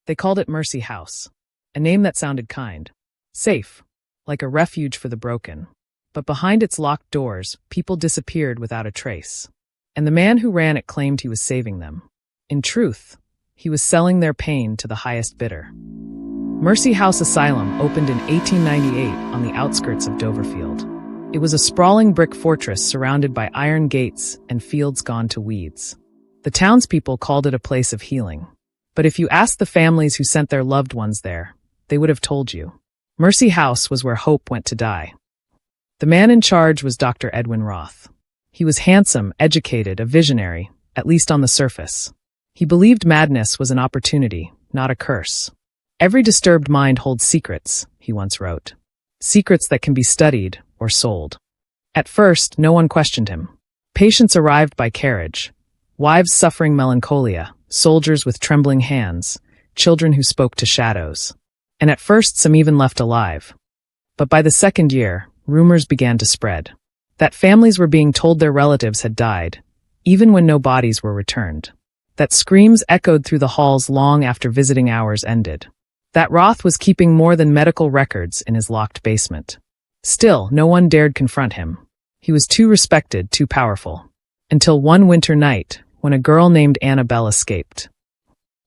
They called it Mercy House, a name that sounded kind, safe, like a refuge for the broken. But behind its locked doors, people disappeared without a trace. And the man who ran it claimed he was saving them. In truth, he was selling their pain to the highest bidder. Mercy House Asylum opened in 1898 on the outskirts of Doverfield. It was a sprawling brick fortress surrounded by iron gates and fields gone to weeds. The townspeople called it a place of healing. But if you asked the families who sent their loved ones there, they would have told you. Mercy House was where hope went to die. The man in charge was Dr. Edwin Roth. He was handsome, educated, a visionary, at least on the surface. He believed madness was an opportunity, not a curse. Every disturbed mind holds secrets, he once wrote. Secrets that can be studied or sold. At first, no one questioned him. Patients arrived by carriage. Wives suffering melancholia, soldiers with trembling hands, children who spoke to shadows. And at first, some even left alive. But by the second year, rumors began to spread. That families were being told their relatives had died, even when no bodies were returned. That screams echoed through the halls long after visiting hours ended. That Roth was keeping more than medical records in his locked basement. Still, no one dared confront him. He was too respected, too powerful. Until one winter night, when a girl named Annabelle escaped.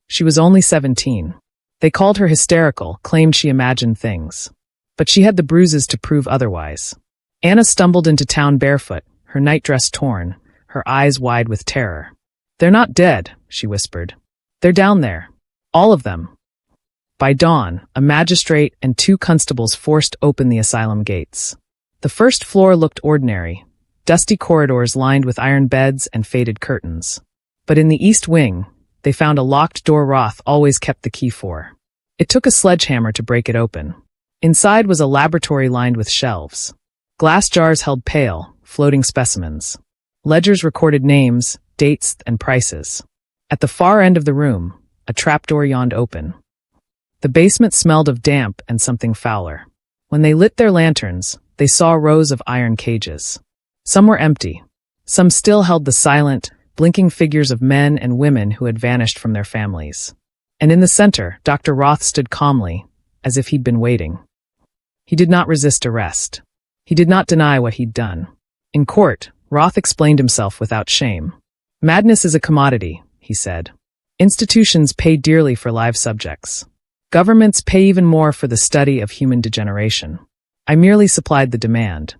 She was only 17. They called her hysterical, claimed she imagined things. But she had the bruises to prove otherwise. Anna stumbled into town barefoot, her nightdress torn, her eyes wide with terror. "They're not dead," she whispered. "They're down there. All of them." By dawn, a magistrate and 2 constables forced open the asylum gates. The first floor looked ordinary, dusty corridors lined with iron beds and faded curtains. But in the east wing, they found a locked door Roth always kept the key for. It took a sledgehammer to break it open. Inside was a laboratory lined with shelves. Glass jars held pale, floating specimens. Ledgers recorded names, dates, and prices. At the far end of the room, a trapdoor yawned open. The basement smelled of damp and something fouler. When they lit their lanterns, they saw rows of iron cages. Some were empty. Some still held the silent, blinking figures of men and women who had vanished from their families. And in the center, Dr. Roth stood calmly, as if he'd been waiting. He did not resist arrest. He did not deny what he'd done. In court, Roth explained himself without shame. "Madness is a commodity," he said. "Institutions pay dearly for live subjects. Governments pay even more for the study of human degeneration. I merely supplied the demand."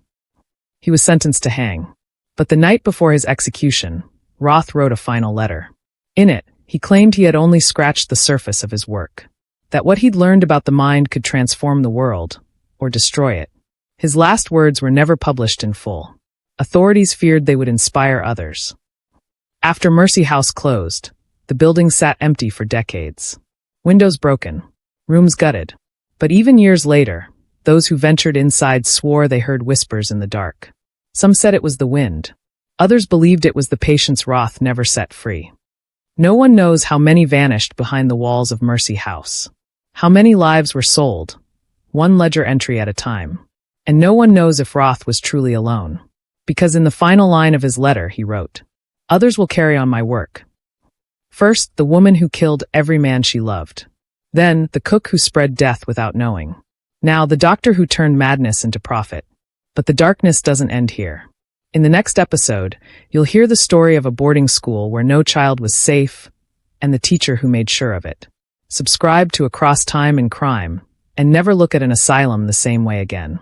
He was sentenced to hang. But the night before his execution, Roth wrote a final letter. In it, he claimed he had only scratched the surface of his work. That what he'd learned about the mind could transform the world, or destroy it. His last words were never published in full. Authorities feared they would inspire others. After Mercy House closed, the building sat empty for decades. Windows broken, rooms gutted. But even years later, those who ventured inside swore they heard whispers in the dark. Some said it was the wind. Others believed it was the patients Roth never set free. No one knows how many vanished behind the walls of Mercy House. How many lives were sold, one ledger entry at a time. And no one knows if Roth was truly alone. Because in the final line of his letter, he wrote, "Others will carry on my work. First, the woman who killed every man she loved. Then, the cook who spread death without knowing. Now, the doctor who turned madness into profit. But the darkness doesn't end here. In the next episode, you'll hear the story of a boarding school where no child was safe, and the teacher who made sure of it. Subscribe to Across Time and Crime, and never look at an asylum the same way again."